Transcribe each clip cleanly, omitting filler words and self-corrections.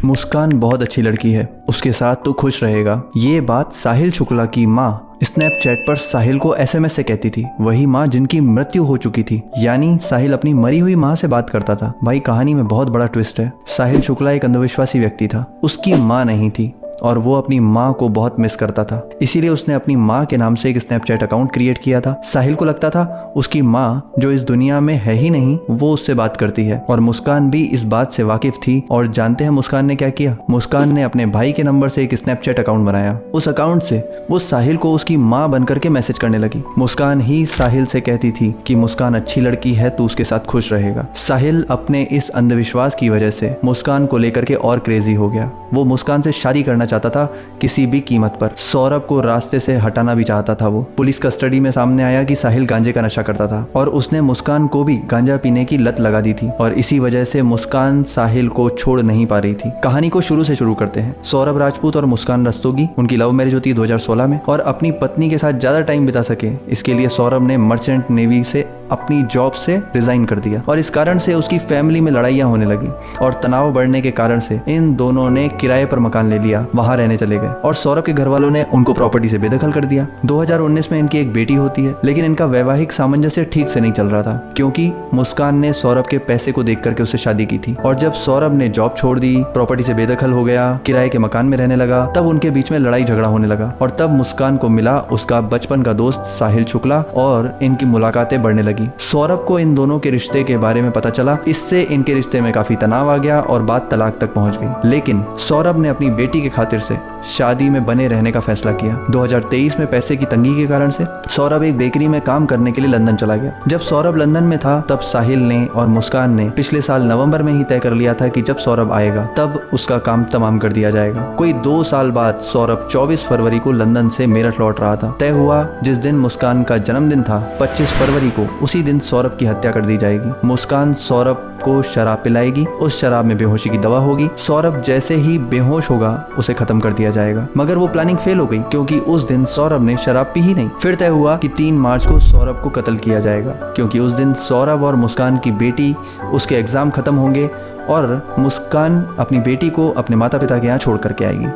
मुस्कान बहुत अच्छी लड़की है, उसके साथ तो खुश रहेगा। ये बात साहिल शुक्ला की माँ स्नैपचैट पर साहिल को एसएमएस से कहती थी, वही माँ जिनकी मृत्यु हो चुकी थी। यानी साहिल अपनी मरी हुई माँ से बात करता था। भाई कहानी में बहुत बड़ा ट्विस्ट है। साहिल शुक्ला एक अंधविश्वासी व्यक्ति था, उसकी माँ नहीं थी और वो अपनी माँ को बहुत मिस करता था। इसीलिए उसने अपनी माँ के नाम से एक स्नैपचैट अकाउंट क्रिएट किया था। साहिल को लगता था उसकी माँ जो इस दुनिया में है ही नहीं वो उससे बात करती है, और मुस्कान भी इस बात से वाकिफ थी। और जानते हैं मुस्कान ने क्या किया? मुस्कान ने अपने भाई के नंबर से एक स्नैपचैट अकाउंट बनाया। उस अकाउंट से वो साहिल को उसकी माँ बनकर के मैसेज करने लगी। मुस्कान ही साहिल से कहती थी कि मुस्कान अच्छी लड़की है, तू उसके साथ खुश रहेगा। साहिल अपने इस अंधविश्वास की वजह से मुस्कान को लेकर के और क्रेजी हो गया। वो मुस्कान से शादी करना चाहता था किसी भी कीमत पर। सौरभ को रास्ते से हटाना भी चाहता था वो। पुलिस कस्टडी में सामने आया कि साहिल गांजे का नशा करता था और उसने मुस्कान को भी गांजा पीने की लत लगा दी थी, और इसी वजह से मुस्कान साहिल को छोड़ नहीं पा रही थी। कहानी को शुरू से शुरू करते हैं। सौरभ राजपूत और मुस्कान रस्तोगी, उनकी लव मैरिज होती है 2016 में, और अपनी पत्नी के साथ ज्यादा टाइम बिता सके इसके लिए सौरभ ने मर्चेंट नेवी से अपनी जॉब से रिजाइन कर दिया, और इस कारण से उसकी फैमिली में लड़ाइयाँ होने लगी और तनाव बढ़ने के कारण से इन दोनों ने किराए पर मकान ले लिया, वहां रहने चले गए, और सौरभ के घर वालों ने उनको प्रॉपर्टी से बेदखल कर दिया। 2019 में इनकी एक बेटी होती है, लेकिन इनका वैवाहिक सामंजस्य ठीक से नहीं चल रहा था, क्योंकि मुस्कान ने सौरभ के पैसे को देख करके उससे शादी की थी। और जब सौरभ ने जॉब छोड़ दी, प्रॉपर्टी से बेदखल हो गया, किराए के मकान में रहने लगा, तब उनके बीच में लड़ाई झगड़ा होने लगा। और तब मुस्कान को मिला उसका बचपन का दोस्त साहिल शुक्ला, और इनकी मुलाकातें बढ़ने लगी। सौरभ को इन दोनों के रिश्ते के बारे में पता चला, इससे इनके रिश्ते में काफी तनाव आ गया और बात तलाक तक पहुंच गई। लेकिन सौरभ ने अपनी बेटी के खातिर से शादी में बने रहने का फैसला किया। 2023 में पैसे की तंगी के कारण से सौरभ एक बेकरी में काम करने के लिए लंदन चला गया। जब सौरभ लंदन में था तब साहिल ने और मुस्कान ने पिछले साल नवंबर में ही तय कर लिया था कि जब सौरभ आएगा तब उसका काम तमाम कर दिया जाएगा। कोई 2 साल बाद सौरभ 24 फरवरी को लंदन से मेरठ लौट रहा था। तय हुआ जिस दिन मुस्कान का जन्मदिन था 25 फरवरी को, उसी दिन सौरभ की हत्या कर दी जाएगी। मुस्कान सौरभ को शराब पिलाएगी, उस शराब में बेहोशी की दवा होगी। सौरभ जैसे ही बेहोश होगा उसे खत्म कर दिया जाएगा। मगर वो प्लानिंग फेल हो गई, क्योंकि उस दिन सौरभ ने शराब पी ही नहीं। फिर तय हुआ कि 3 मार्च को सौरभ को कत्ल किया जाएगा, क्योंकि उस दिन सौरभ और मुस्कान की बेटी उसके एग्जाम खत्म होंगे और मुस्कान अपनी बेटी को अपने माता पिता के यहाँ छोड़ करके आएगी।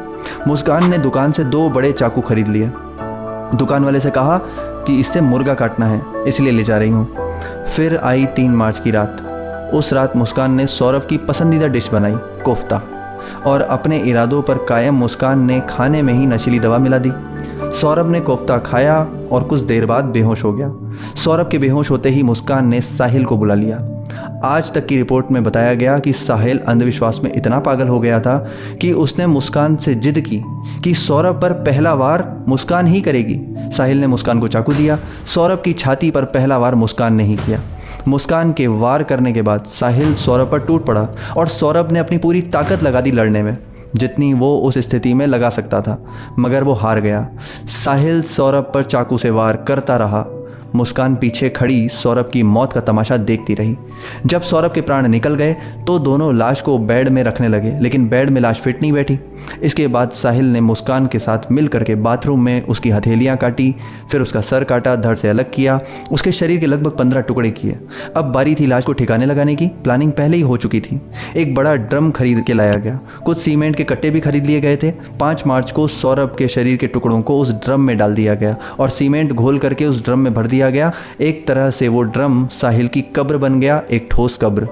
मुस्कान ने दुकान से 2 बड़े चाकू खरीद लिए। दुकान वाले से कहा कि इससे मुर्गा काटना है, इसलिए ले जा रही हूँ। फिर आई 3 मार्च की रात। उस रात मुस्कान ने सौरभ की पसंदीदा डिश बनाई, कोफ्ता, और अपने इरादों पर कायम मुस्कान ने खाने में ही नशीली दवा मिला दी। सौरभ ने कोफ्ता खाया और कुछ देर बाद बेहोश हो गया। सौरभ के बेहोश होते ही मुस्कान ने साहिल को बुला लिया। आज तक की रिपोर्ट में बताया गया कि साहिल अंधविश्वास में इतना पागल हो गया था कि उसने मुस्कान से जिद की कि सौरभ पर पहला वार मुस्कान ही करेगी। साहिल ने मुस्कान को चाकू दिया। सौरभ की छाती पर पहला वार मुस्कान ने ही किया। मुस्कान के वार करने के बाद साहिल सौरभ पर टूट पड़ा और सौरभ ने अपनी पूरी ताकत लगा दी लड़ने में, जितनी वो उस स्थिति में लगा सकता था, मगर वो हार गया। साहिल सौरभ पर चाकू से वार करता रहा। मुस्कान पीछे खड़ी सौरभ की मौत का तमाशा देखती रही। जब सौरभ के प्राण निकल गए तो दोनों लाश को बेड में रखने लगे, लेकिन बेड में लाश फिट नहीं बैठी। इसके बाद साहिल ने मुस्कान के साथ मिल करके बाथरूम में उसकी हथेलियां काटी, फिर उसका सर काटा, धड़ से अलग किया, उसके शरीर के लगभग 15 टुकड़े किए। अब बारी थी लाश को ठिकाने लगाने की। प्लानिंग पहले ही हो चुकी थी। एक बड़ा ड्रम खरीद के लाया गया, कुछ सीमेंट के कट्टे भी खरीद लिए गए थे। 5 मार्च को सौरभ के शरीर के टुकड़ों को उस ड्रम में डाल दिया गया और सीमेंट घोल करके उस ड्रम में भर दिया गया। एक तरह से वो ड्रम साहिल की कब्र बन गया, एक ठोस कब्र।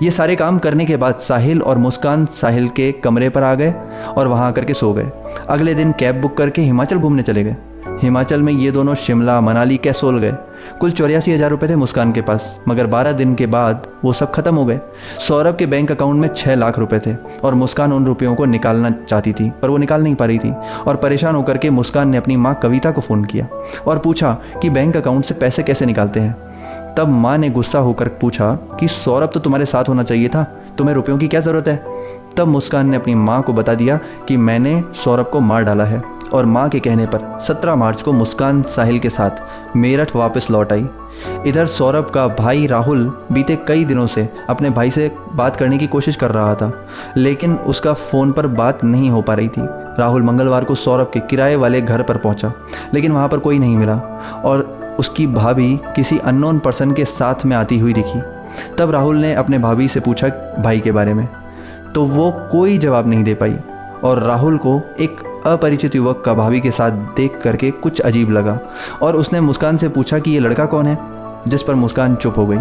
ये सारे काम करने के बाद साहिल और मुस्कान साहिल के कमरे पर आ गए और वहां आकर के सो गए। अगले दिन कैब बुक करके हिमाचल घूमने चले गए। हिमाचल में ये दोनों शिमला, मनाली, कैसोल गए। कुल 84,000 रुपये थे मुस्कान के पास, मगर 12 दिन के बाद वो सब खत्म हो गए। सौरभ के बैंक अकाउंट में 6 लाख रुपए थे और मुस्कान उन रुपयों को निकालना चाहती थी, पर वो निकाल नहीं पा रही थी। और परेशान होकर के मुस्कान ने अपनी माँ कविता को फ़ोन किया और पूछा कि बैंक अकाउंट से पैसे कैसे निकालते हैं। तब माँ ने गुस्सा होकर पूछा कि सौरभ तो तुम्हारे साथ होना चाहिए था, तुम्हें रुपयों की क्या ज़रूरत है। तब मुस्कान ने अपनी माँ को बता दिया कि मैंने सौरभ को मार डाला है। और माँ के कहने पर 17 मार्च को मुस्कान साहिल के साथ मेरठ वापस लौट आई। इधर सौरभ का भाई राहुल बीते कई दिनों से अपने भाई से बात करने की कोशिश कर रहा था, लेकिन उसका फ़ोन पर बात नहीं हो पा रही थी। राहुल मंगलवार को सौरभ के किराए वाले घर पर पहुंचा, लेकिन वहां पर कोई नहीं मिला और उसकी भाभी किसी अननोन पर्सन के साथ में आती हुई दिखी। तब राहुल ने अपने भाभी से पूछा भाई के बारे में। तो वो कोई जवाब नहीं दे पाई और राहुल को एक अपरिचित युवक का भाभी के साथ देख करके कुछ अजीब लगा और उसने मुस्कान से पूछा कि ये लड़का कौन है, जिस पर मुस्कान चुप हो गई।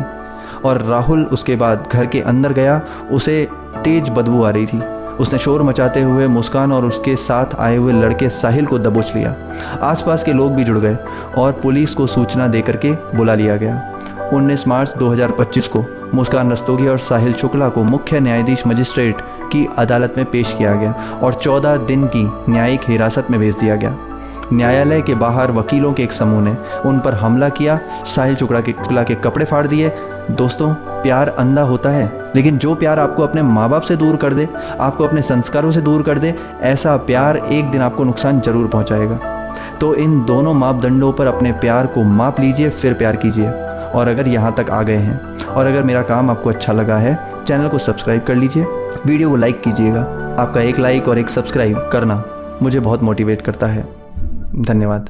और राहुल उसके बाद घर के अंदर गया। उसे तेज बदबू आ रही थी। उसने शोर मचाते हुए मुस्कान और उसके साथ आए हुए लड़के साहिल को दबोच लिया। आसपास के लोग भी जुड़ गए और पुलिस को सूचना दे करके बुला लिया गया। 19 मार्च 2025 को मुस्कान रस्तोगी और साहिल शुक्ला को मुख्य न्यायाधीश मजिस्ट्रेट की अदालत में पेश किया गया और 14 दिन की न्यायिक हिरासत में भेज दिया गया। न्यायालय के बाहर वकीलों के एक समूह ने उन पर हमला किया, साहिल शुक्ला के कपड़े फाड़ दिए। दोस्तों, प्यार अंधा होता है, लेकिन जो प्यार आपको अपने माँ बाप से दूर कर दे, आपको अपने संस्कारों से दूर कर दे, ऐसा प्यार एक दिन आपको नुकसान जरूर पहुँचाएगा। तो इन दोनों मापदंडों पर अपने प्यार को माप लीजिए, फिर प्यार कीजिए। और अगर यहाँ तक आ गए हैं और अगर मेरा काम आपको अच्छा लगा है, चैनल को सब्सक्राइब कर लीजिए, वीडियो को लाइक कीजिएगा। आपका एक लाइक और एक सब्सक्राइब करना मुझे बहुत मोटिवेट करता है। धन्यवाद।